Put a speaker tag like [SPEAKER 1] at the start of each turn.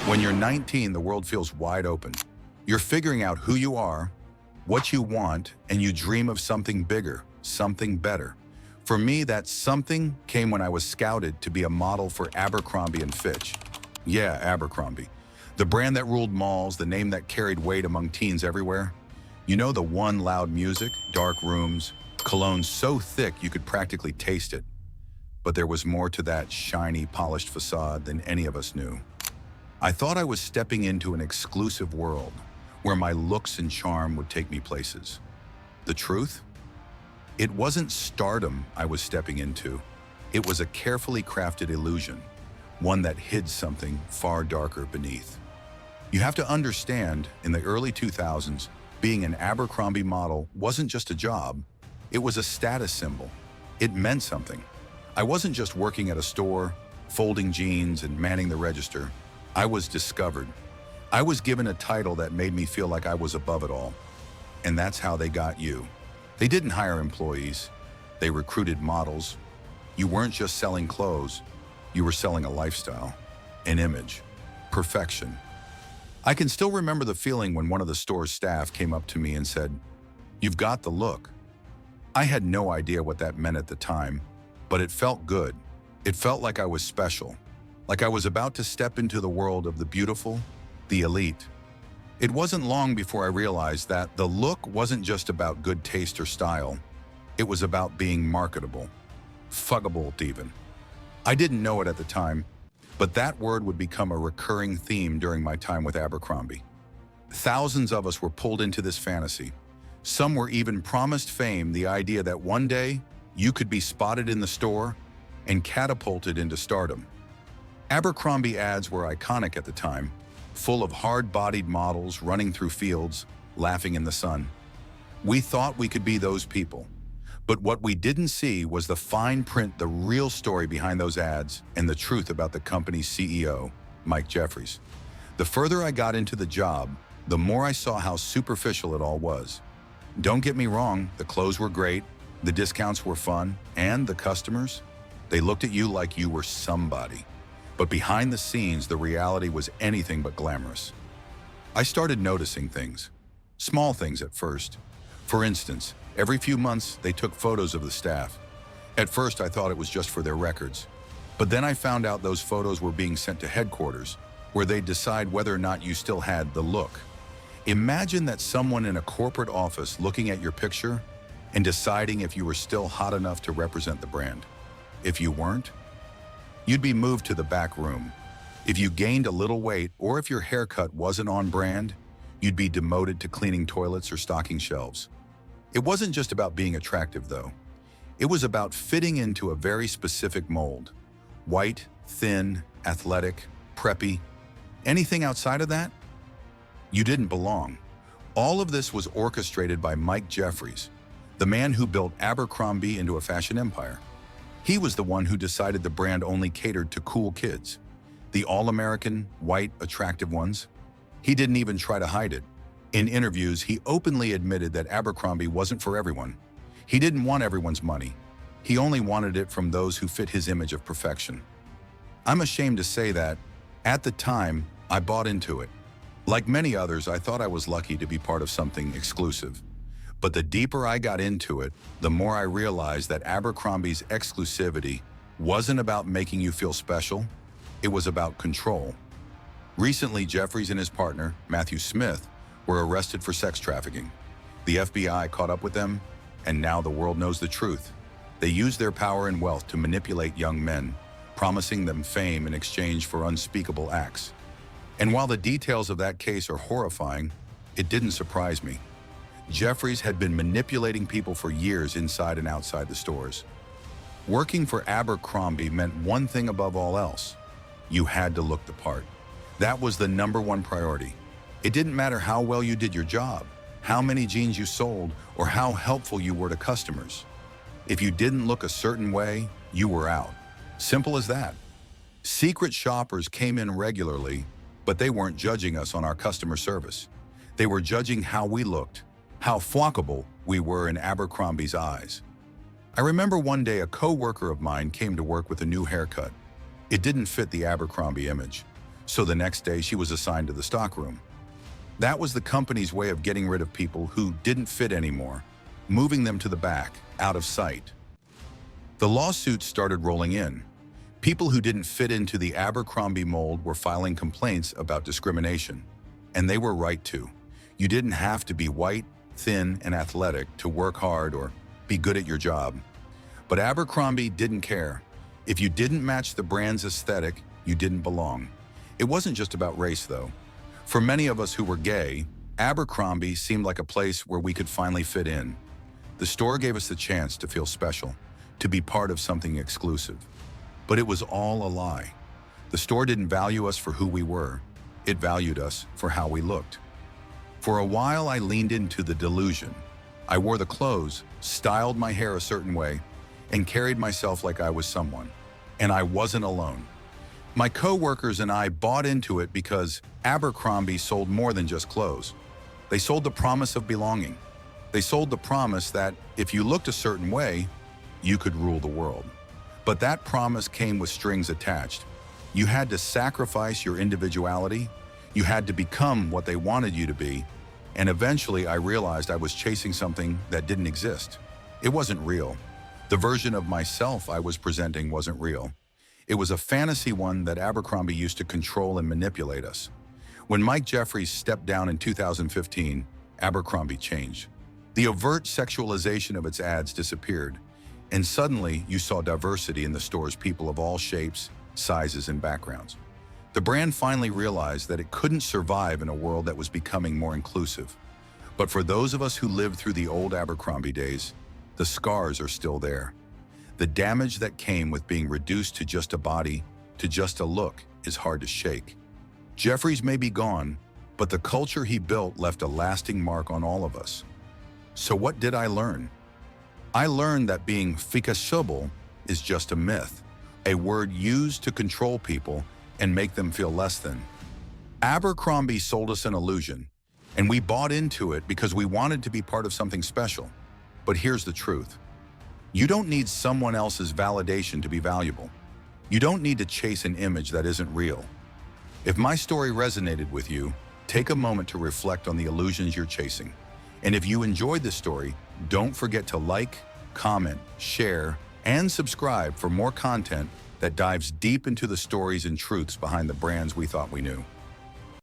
[SPEAKER 1] When you're 19, the world feels wide open. You're figuring out who you are, what you want, and you dream of something bigger, something better. For me, that something came when I was scouted to be a model for Abercrombie and Fitch. Yeah, Abercrombie. The brand that ruled malls, the name that carried weight among teens everywhere. You know, the one loud music, dark rooms, cologne so thick you could practically taste it. But there was more to that shiny, polished facade than any of us knew. I thought I was stepping into an exclusive world where my looks and charm would take me places. The truth? It wasn't stardom I was stepping into. It was a carefully crafted illusion, one that hid something far darker beneath. You have to understand, in the early 2000s, being an Abercrombie model wasn't just a job, it was a status symbol. It meant something. I wasn't just working at a store, folding jeans and manning the register. I was discovered. I was given a title that made me feel like I was above it all. And that's how they got you. They didn't hire employees. They recruited models. You weren't just selling clothes. You were selling a lifestyle, an image, perfection. I can still remember the feeling when one of the store's staff came up to me and said, "You've got the look." I had no idea what that meant at the time, but it felt good. It felt like I was special, like I was about to step into the world of the beautiful, the elite. It wasn't long before I realized that the look wasn't just about good taste or style. It was about being marketable, fuckable even. I didn't know it at the time, but that word would become a recurring theme during my time with Abercrombie. Thousands of us were pulled into this fantasy. Some were even promised fame, the idea that one day you could be spotted in the store and catapulted into stardom. Abercrombie ads were iconic at the time, full of hard-bodied models running through fields, laughing in the sun. We thought we could be those people. But what we didn't see was the fine print, the real story behind those ads, and the truth about the company's CEO, Mike Jeffries. The further I got into the job, the more I saw how superficial it all was. Don't get me wrong, the clothes were great, the discounts were fun, and the customers, they looked at you like you were somebody. But behind the scenes, the reality was anything but glamorous. I started noticing things. Small things at first. For instance, every few months, they took photos of the staff. At first, I thought it was just for their records. But then I found out those photos were being sent to headquarters, where they'd decide whether or not you still had the look. Imagine that someone in a corporate office looking at your picture and deciding if you were still hot enough to represent the brand. If you weren't, you'd be moved to the back room. If you gained a little weight or if your haircut wasn't on brand, you'd be demoted to cleaning toilets or stocking shelves. It wasn't just about being attractive, though. It was about fitting into a very specific mold. White, thin, athletic, preppy. Anything outside of that? You didn't belong. All of this was orchestrated by Mike Jeffries, the man who built Abercrombie into a fashion empire. He was the one who decided the brand only catered to cool kids, the all-American, white, attractive ones. He didn't even try to hide it. In interviews, he openly admitted that Abercrombie wasn't for everyone. He didn't want everyone's money. He only wanted it from those who fit his image of perfection. I'm ashamed to say that, at the time, I bought into it. Like many others, I thought I was lucky to be part of something exclusive. But the deeper I got into it, the more I realized that Abercrombie's exclusivity wasn't about making you feel special, it was about control. Recently, Jeffries and his partner, Matthew Smith, were arrested for sex trafficking. The FBI caught up with them, and now the world knows the truth. They used their power and wealth to manipulate young men, promising them fame in exchange for unspeakable acts. And while the details of that case are horrifying, it didn't surprise me. Jeffries had been manipulating people for years inside and outside the stores. Working for Abercrombie meant one thing above all else. You had to look the part. That was the #1 priority. It didn't matter how well you did your job, how many jeans you sold, or how helpful you were to customers. If you didn't look a certain way, you were out. Simple as that. Secret shoppers came in regularly, but they weren't judging us on our customer service. They were judging how we looked, how fuckable we were in Abercrombie's eyes. I remember one day a co-worker of mine came to work with a new haircut. It didn't fit the Abercrombie image. So the next day, she was assigned to the stockroom. That was the company's way of getting rid of people who didn't fit anymore, moving them to the back, out of sight. The lawsuits started rolling in. People who didn't fit into the Abercrombie mold were filing complaints about discrimination. And they were right to. You didn't have to be white, thin, and athletic to work hard or be good at your job. But Abercrombie didn't care. If you didn't match the brand's aesthetic, you didn't belong. It wasn't just about race, though. For many of us who were gay, Abercrombie seemed like a place where we could finally fit in. The store gave us the chance to feel special, to be part of something exclusive. But it was all a lie. The store didn't value us for who we were. It valued us for how we looked. For a while, I leaned into the delusion. I wore the clothes, styled my hair a certain way, and carried myself like I was someone. And I wasn't alone. My co-workers and I bought into it because Abercrombie sold more than just clothes. They sold the promise of belonging. They sold the promise that if you looked a certain way, you could rule the world. But that promise came with strings attached. You had to sacrifice your individuality. You had to become what they wanted you to be. And eventually I realized I was chasing something that didn't exist. It wasn't real. The version of myself I was presenting wasn't real. It was a fantasy one that Abercrombie used to control and manipulate us. When Mike Jeffries stepped down in 2015, Abercrombie changed. The overt sexualization of its ads disappeared, and suddenly you saw diversity in the store's people of all shapes, sizes, and backgrounds. The brand finally realized that it couldn't survive in a world that was becoming more inclusive. But for those of us who lived through the old Abercrombie days, the scars are still there. The damage that came with being reduced to just a body, to just a look, is hard to shake. Jeffries may be gone, but the culture he built left a lasting mark on all of us. So what did I learn? I learned that being exclusivity is just a myth, a word used to control people and make them feel less than. Abercrombie sold us an illusion, and we bought into it because we wanted to be part of something special. But here's the truth. You don't need someone else's validation to be valuable. You don't need to chase an image that isn't real. If my story resonated with you, take a moment to reflect on the illusions you're chasing. And if you enjoyed this story, don't forget to like, comment, share, and subscribe for more content that dives deep into the stories and truths behind the brands we thought we knew.